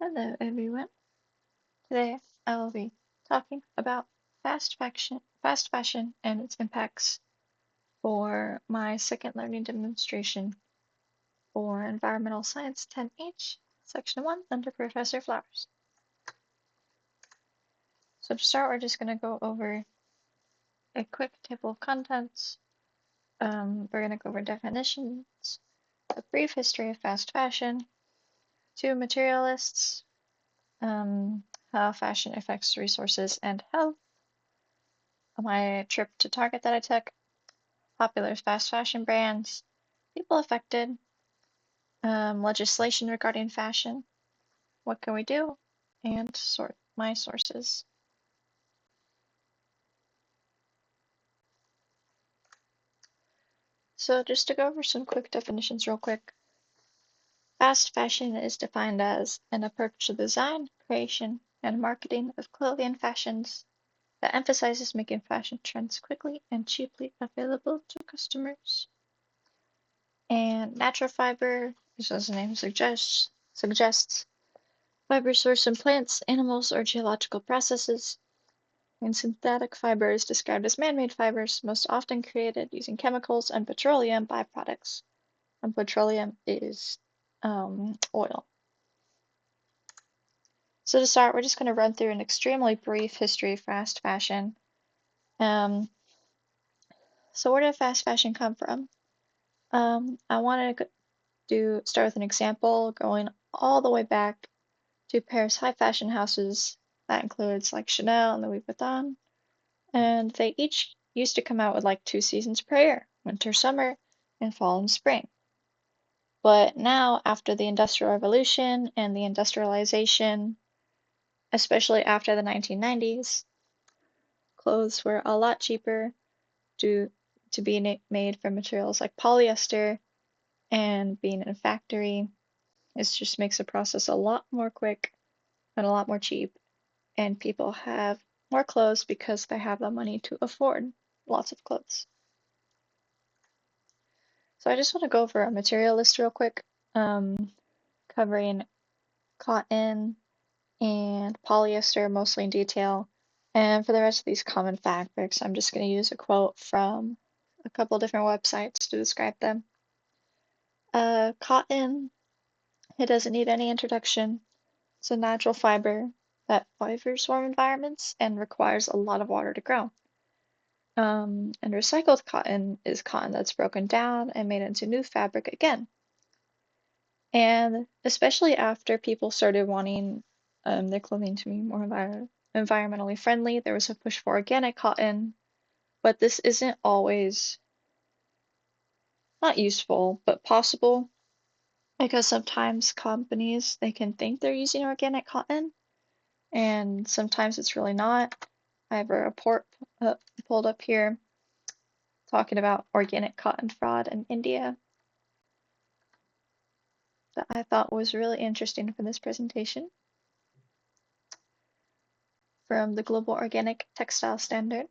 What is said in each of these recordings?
Hello everyone. Today I will be talking about fast fashion and its impacts for my second learning demonstration for Environmental Science 10H, Section 1, under Professor Flowers. So to start, we're just going to go over a quick table of contents. We're going to go over definitions, a brief history of fast fashion, two materialists, how fashion affects resources and health, my trip to Target that I took, popular fast fashion brands, people affected, legislation regarding fashion, what can we do, and sort my sources. So just to go over some quick definitions real quick. Fast fashion is defined as an approach to design, creation, and marketing of clothing and fashions that emphasizes making fashion trends quickly and cheaply available to customers. And natural fiber, as the name suggests, fiber sourced from plants, animals, or geological processes. And synthetic fiber is described as man-made fibers, most often created using chemicals and petroleum byproducts. And petroleum is oil. So to start, we're just going to run through an extremely brief history of fast fashion. So where did fast fashion come from? I wanted to start with an example going all the way back to Paris high fashion houses. That includes like Chanel and Louis Vuitton. And they each used to come out with like 2 seasons per year, winter, summer, and fall and spring. But now, after the Industrial Revolution and the industrialization, especially after the 1990s, clothes were a lot cheaper due to being made from materials like polyester, and being in a factory. It just makes the process a lot more quick and a lot more cheap, and people have more clothes because they have the money to afford lots of clothes. So I just want to go over a material list real quick, covering cotton and polyester mostly in detail. And for the rest of these common fabrics, I'm just going to use a quote from a couple different websites to describe them. Cotton, it doesn't need any introduction. It's a natural fiber that thrives warm environments and requires a lot of water to grow. And recycled cotton is cotton that's broken down and made into new fabric again. And especially after people started wanting their clothing to be more environmentally friendly, there was a push for organic cotton, but this isn't always not useful, but possible, because sometimes companies they can think they're using organic cotton, and sometimes it's really not. I have a report pulled up here talking about organic cotton fraud in India that I thought was really interesting for this presentation, from the Global Organic Textile Standard.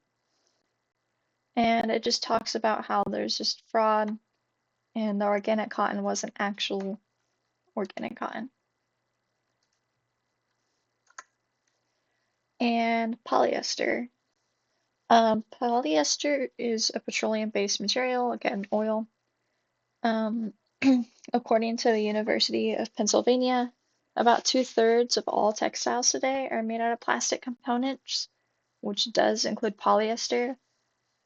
And it just talks about how there's just fraud and the organic cotton wasn't actual organic cotton. And polyester. Polyester is a petroleum-based material, again, oil. According to the University of Pennsylvania, about 2/3 of all textiles today are made out of plastic components, which does include polyester.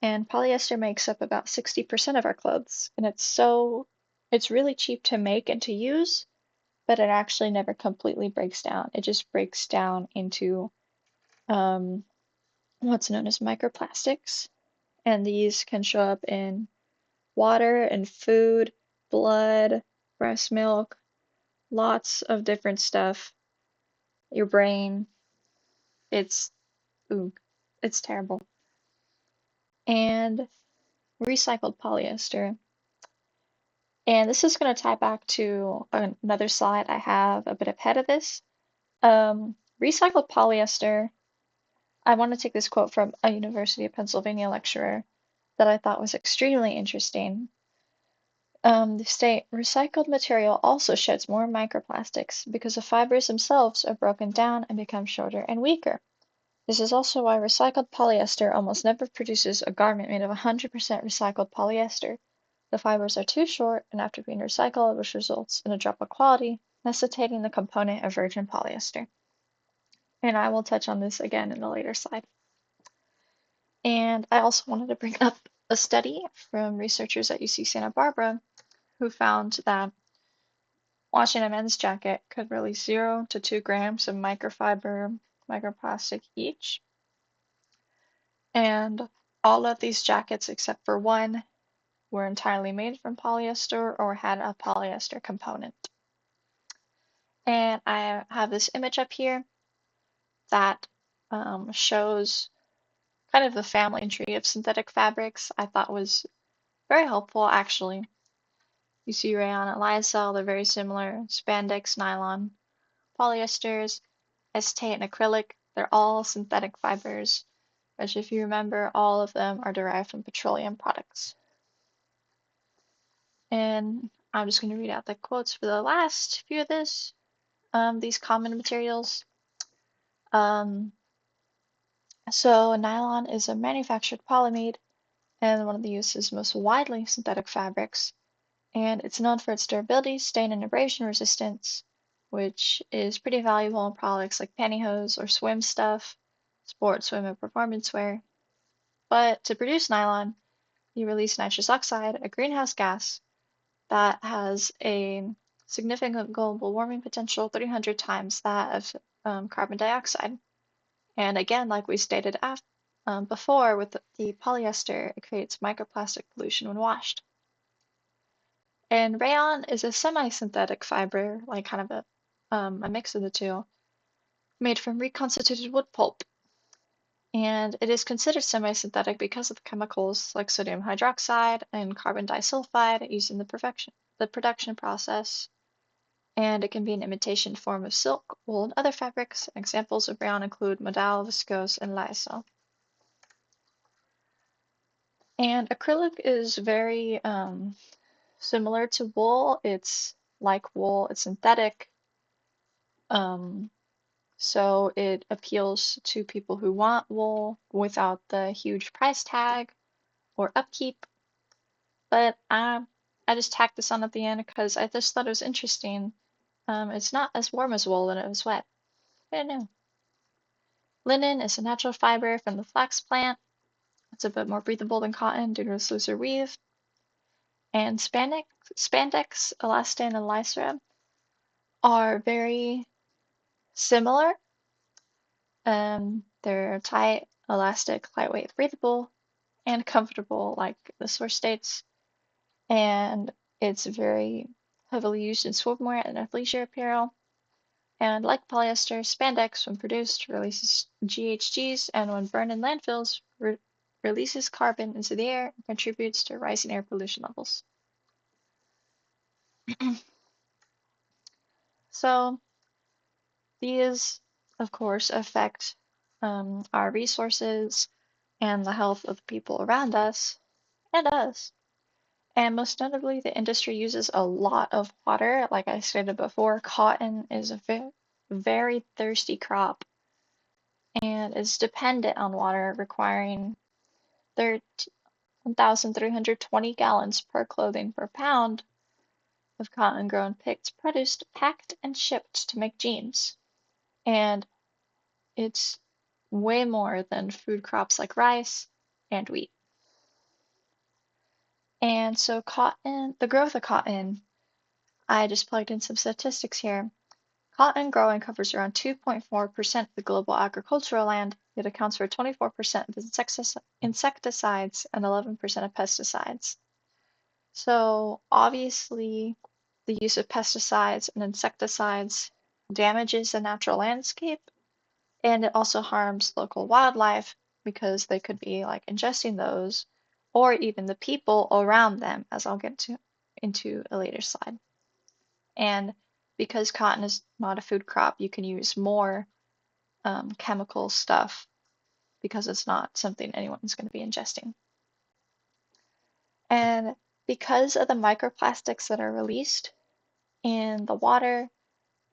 And polyester makes up about 60% of our clothes. And it's really cheap to make and to use, but it actually never completely breaks down. It just breaks down into what's known as microplastics. And these can show up in water and food, blood, breast milk, lots of different stuff. Your brain. It's ooh, it's terrible. And recycled polyester. And this is going to tie back to another slide I have a bit ahead of this. Recycled polyester, I want to take this quote from a University of Pennsylvania lecturer that I thought was extremely interesting. They state recycled material also sheds more microplastics because the fibers themselves are broken down and become shorter and weaker. This is also why recycled polyester almost never produces a garment made of 100% recycled polyester. The fibers are too short and after being recycled, which results in a drop of quality, necessitating the component of virgin polyester. And I will touch on this again in a later slide. And I also wanted to bring up a study from researchers at UC Santa Barbara who found that washing a men's jacket could release 0 to 2 grams of microplastic each. And all of these jackets, except for one, were entirely made from polyester or had a polyester component. And I have this image up here that shows kind of the family tree of synthetic fabrics. I thought was very helpful, actually. You see rayon and lyocell, they're very similar. Spandex, nylon, polyesters, acetate, and acrylic, they're all synthetic fibers, which if you remember, all of them are derived from petroleum products. And I'm just going to read out the quotes for the last few of these common materials. So nylon is a manufactured polyamide and one of the uses most widely synthetic fabrics. And it's known for its durability, stain, and abrasion resistance, which is pretty valuable in products like pantyhose or swim stuff, sports, swim, and performance wear. But to produce nylon, you release nitrous oxide, a greenhouse gas that has a significant global warming potential, 300 times that of carbon dioxide. And again, like we stated before with the polyester, it creates microplastic pollution when washed. And rayon is a semi-synthetic fiber, like kind of a mix of the two, made from reconstituted wood pulp. And it is considered semi-synthetic because of the chemicals like sodium hydroxide and carbon disulfide used in the production process. And it can be an imitation form of silk, wool, and other fabrics. Examples of rayon include modal, viscose, and lyocell. And acrylic is very similar to wool. It's like wool, it's synthetic. So it appeals to people who want wool without the huge price tag or upkeep. But I just tacked this on at the end because I just thought it was interesting. It's not as warm as wool when it was wet. I didn't know. Linen is a natural fiber from the flax plant. It's a bit more breathable than cotton due to its looser weave. And spandex, elastin, and lycra are very similar. They're tight, elastic, lightweight, breathable, and comfortable, like the source states. And it's very heavily used in swimwear and athleisure apparel. And like polyester, spandex, when produced, releases GHGs, and when burned in landfills, releases carbon into the air and contributes to rising air pollution levels. So these, of course, affect our resources and the health of the people around us and us. And most notably, the industry uses a lot of water. Like I stated before, cotton is a very thirsty crop and is dependent on water, requiring 1,320 gallons per clothing per pound of cotton grown, picked, produced, packed, and shipped to make jeans. And it's way more than food crops like rice and wheat. And so the growth of cotton, I just plugged in some statistics here. Cotton growing covers around 2.4% of the global agricultural land. It accounts for 24% of insecticides and 11% of pesticides. So obviously, the use of pesticides and insecticides damages the natural landscape, and it also harms local wildlife because they could be like ingesting those, or even the people around them, as I'll get into a later slide. And because cotton is not a food crop, you can use more chemical stuff because it's not something anyone's going to be ingesting. And because of the microplastics that are released in the water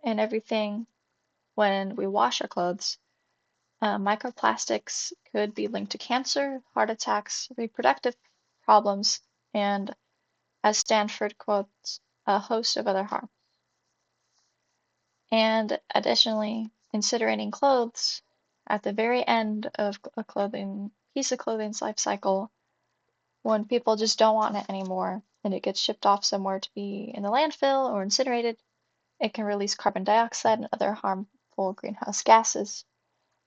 and everything when we wash our clothes, microplastics could be linked to cancer, heart attacks, reproductive problems, and, as Stanford quotes, a host of other harms. And additionally, incinerating clothes at the very end of a piece of clothing's life cycle, when people just don't want it anymore and it gets shipped off somewhere to be in the landfill or incinerated, it can release carbon dioxide and other harmful greenhouse gases.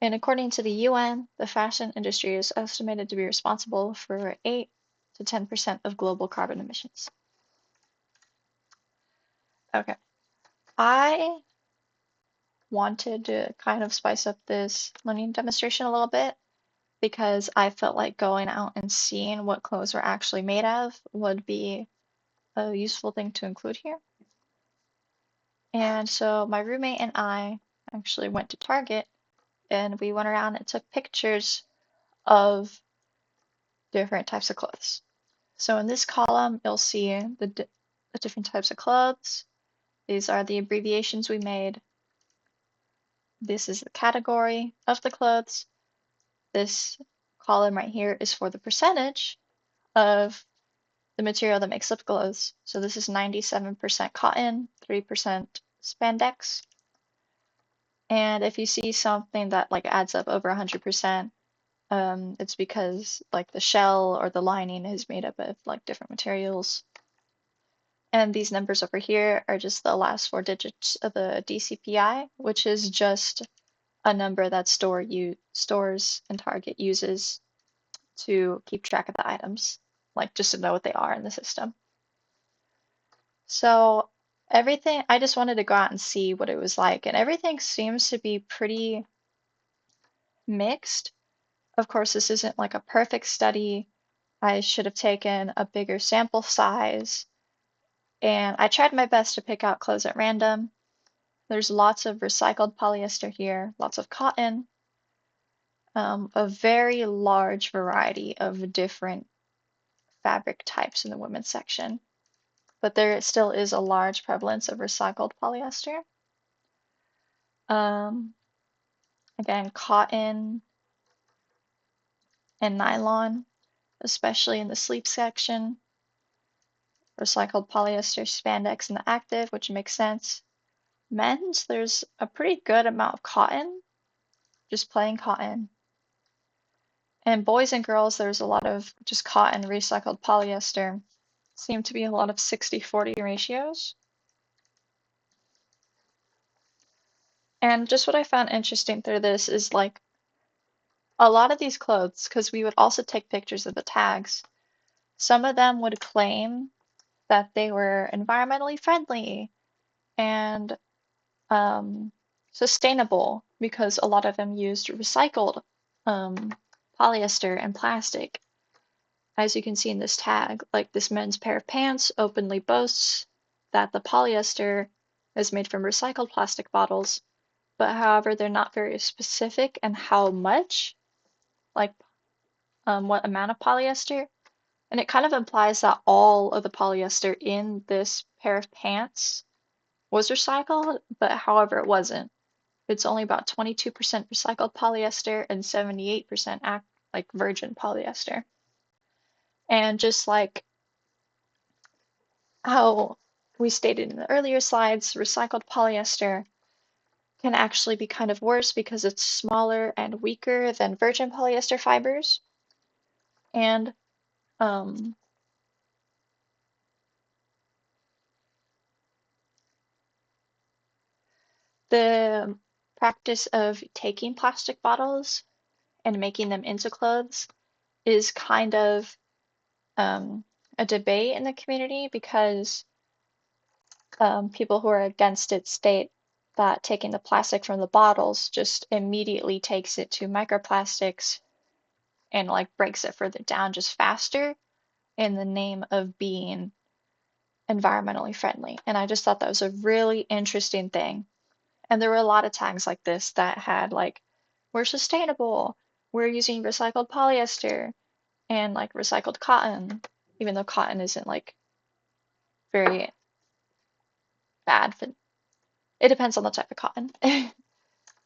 And according to the UN, the fashion industry is estimated to be responsible for 8 to 10% of global carbon emissions. Okay, I wanted to kind of spice up this learning demonstration a little bit because I felt like going out and seeing what clothes were actually made of would be a useful thing to include here. And so my roommate and I actually went to Target and we went around and took pictures of different types of clothes. So in this column, you'll see the different types of clothes. These are the abbreviations we made. This is the category of the clothes. This column right here is for the percentage of the material that makes up clothes. So this is 97% cotton, 3% spandex. And if you see something that like adds up over 100%, it's because like the shell or the lining is made up of like different materials. And these numbers over here are just the last 4 digits of the DCPI, which is just a number that stores and Target uses to keep track of the items, like just to know what they are in the system. So everything, I just wanted to go out and see what it was like, and everything seems to be pretty mixed. Of course, this isn't like a perfect study. I should have taken a bigger sample size, and I tried my best to pick out clothes at random. There's lots of recycled polyester here, lots of cotton, a very large variety of different fabric types in the women's section, but there still is a large prevalence of recycled polyester. Again, cotton and nylon, especially in the sleep section. Recycled polyester, spandex, and the active, which makes sense. Men's, there's a pretty good amount of cotton, just plain cotton. And boys and girls, there's a lot of just cotton, recycled polyester. Seem to be a lot of 60-40 ratios. And just what I found interesting through this is like a lot of these clothes, because we would also take pictures of the tags, some of them would claim that they were environmentally friendly and sustainable because a lot of them used recycled polyester and plastic. As you can see in this tag, like this men's pair of pants openly boasts that the polyester is made from recycled plastic bottles, but however, they're not very specific and how much, like what amount of polyester. And it kind of implies that all of the polyester in this pair of pants was recycled, but however, it wasn't. It's only about 22% recycled polyester and 78% like virgin polyester. And just like how we stated in the earlier slides, recycled polyester can actually be kind of worse because it's smaller and weaker than virgin polyester fibers. And the practice of taking plastic bottles and making them into clothes is kind of a debate in the community because people who are against it state that taking the plastic from the bottles just immediately takes it to microplastics and like breaks it further down just faster in the name of being environmentally friendly. And I just thought that was a really interesting thing. And there were a lot of tags like this that had like, we're sustainable, we're using recycled polyester and like recycled cotton. even though cotton isn't like very bad for it depends on the type of cotton.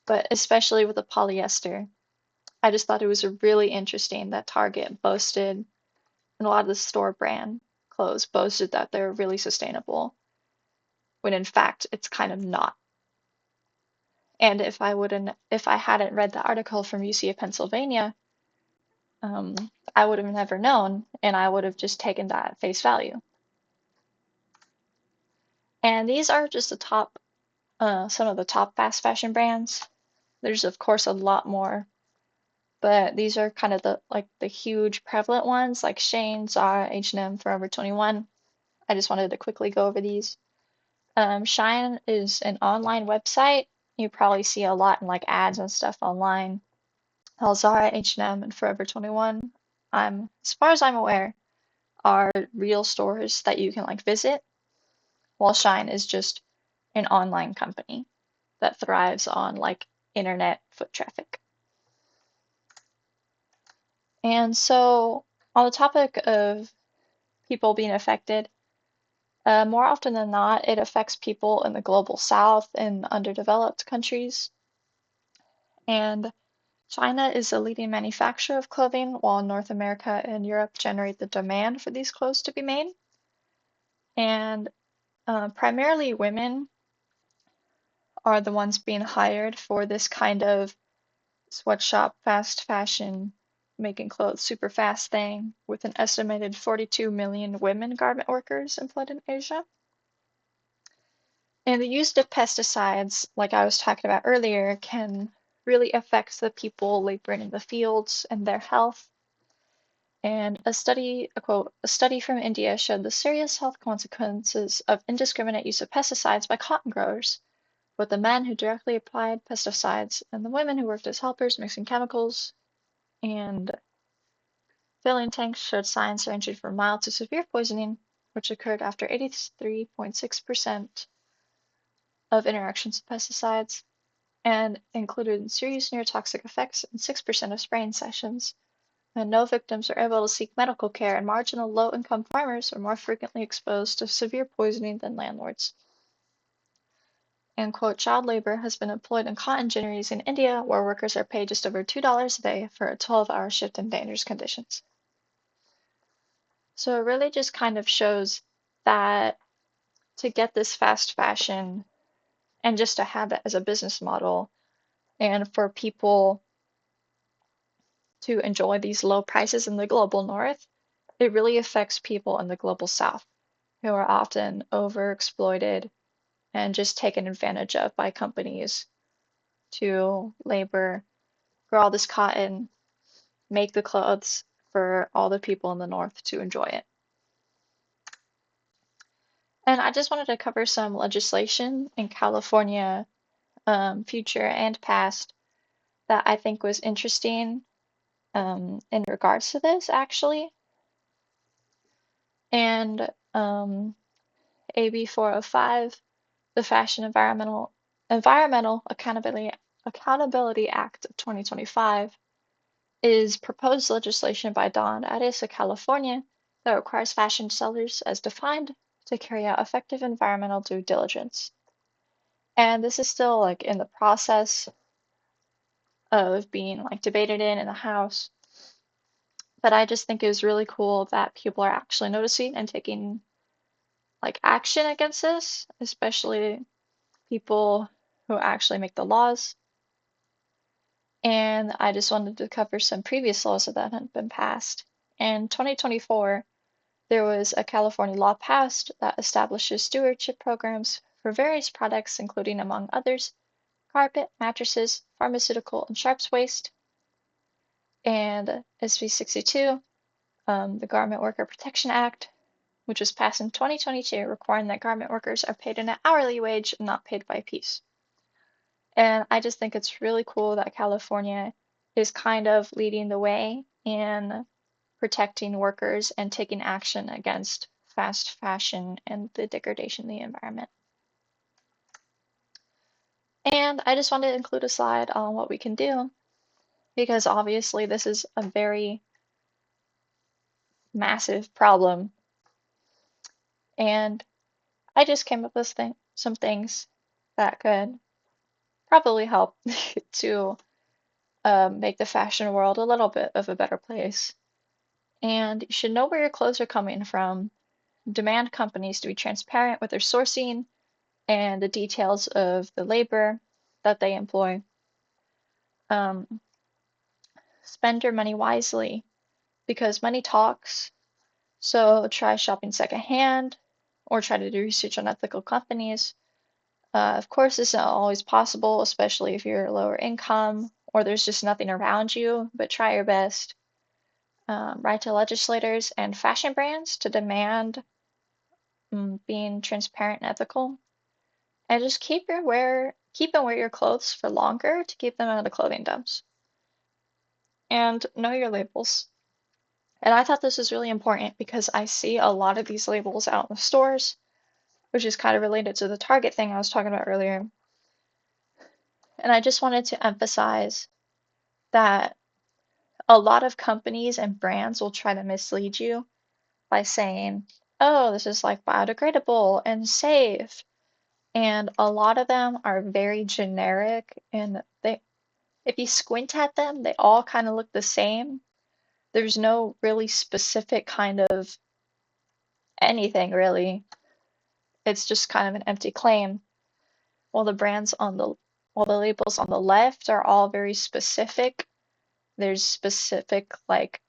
But especially with the polyester, I just thought it was really interesting that Target boasted, and a lot of the store brand clothes boasted that they're really sustainable, when in fact it's kind of not. And if I hadn't read the article from UC of Pennsylvania, um, I would have never known, and I would have just taken that at face value. And these are just some of the top fast fashion brands. There's of course a lot more, but these are kind of the huge prevalent ones like Shein, Zara, H&M, Forever 21. I just wanted to quickly go over these. Shein is an online website. You probably see a lot in like ads and stuff online. While Zara, H&M, and Forever 21, as far as I'm aware, are real stores that you can like visit, while Shein is just an online company that thrives on like internet foot traffic. And so, on the topic of people being affected, more often than not, it affects people in the global south and underdeveloped countries. And China is a leading manufacturer of clothing, while North America and Europe generate the demand for these clothes to be made. And primarily women are the ones being hired for this kind of sweatshop, fast fashion, making clothes super fast thing, with an estimated 42 million women garment workers employed in Asia. And the use of pesticides, like I was talking about earlier, can really affect the people laboring in the fields and their health. And a study from India showed the serious health consequences of indiscriminate use of pesticides by cotton growers, both the men who directly applied pesticides and the women who worked as helpers mixing chemicals. And filling tanks showed signs ranging from mild to severe poisoning, which occurred after 83.6% of interactions with pesticides, and included serious neurotoxic effects in 6% of spraying sessions. And no victims were able to seek medical care, and marginal low-income farmers were more frequently exposed to severe poisoning than landlords. And quote, child labor has been employed in cotton ginneries in India, where workers are paid just over $2 a day for a 12-hour shift in dangerous conditions. So it really just kind of shows that to get this fast fashion and just to have it as a business model and for people to enjoy these low prices in the global north, it really affects people in the global south who are often overexploited and just taken advantage of by companies to labor, grow all this cotton, make the clothes for all the people in the north to enjoy it. And I just wanted to cover some legislation in California, future and past, that I think was interesting in regards to this, actually. And AB 405, the Fashion Environmental Accountability Act of 2025, is proposed legislation by Don Arias of California that requires fashion sellers, as defined, to carry out effective environmental due diligence. And this is still like in the process of being like debated in the House. But I just think it was really cool that people are actually noticing and taking like action against this, especially people who actually make the laws. And I just wanted to cover some previous laws that had been passed. In 2024, there was a California law passed that establishes stewardship programs for various products, including, among others, carpet, mattresses, pharmaceutical, and sharps waste. And SB 62, the Garment Worker Protection Act, which was passed in 2022, requiring that garment workers are paid an hourly wage and not paid by piece. And I just think it's really cool that California is kind of leading the way in protecting workers and taking action against fast fashion and the degradation of the environment. And I just wanted to include a slide on what we can do, because obviously this is a very massive problem. And I just came up with some things that could probably help to make the fashion world a little bit of a better place. And you should know where your clothes are coming from. Demand companies to be transparent with their sourcing and the details of the labor that they employ. Um, Spend your money wisely because money talks. So try shopping secondhand or try to do research on ethical companies. Of course, this isn't always possible, especially if you're lower income or there's just nothing around you, but try your best. Write to legislators and fashion brands to demand being transparent and ethical. And just keep and wear your clothes for longer to keep them out of clothing dumps. And know your labels. And I thought this was really important because I see a lot of these labels out in the stores, which is kind of related to the Target thing I was talking about earlier. And I just wanted to emphasize that a lot of companies and brands will try to mislead you by saying, oh, this is like biodegradable and safe. And a lot of them are very generic and if you squint at them, they all kind of look the same. There's no really specific kind of anything really. It's just kind of an empty claim. While while the labels on the left are all very specific, there's specific like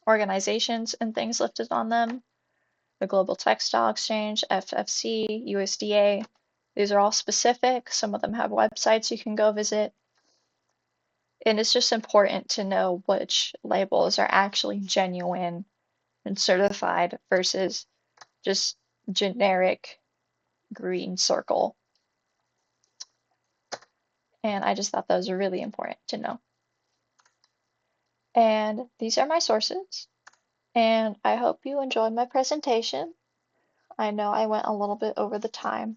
organizations and things listed on them. The Global Textile Exchange, FFC, USDA. These are all specific. Some of them have websites you can go visit. And it's just important to know which labels are actually genuine and certified versus just generic green circle. And I just thought that was really important to know. And these are my sources. And I hope you enjoyed my presentation. I know I went a little bit over the time,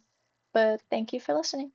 but thank you for listening.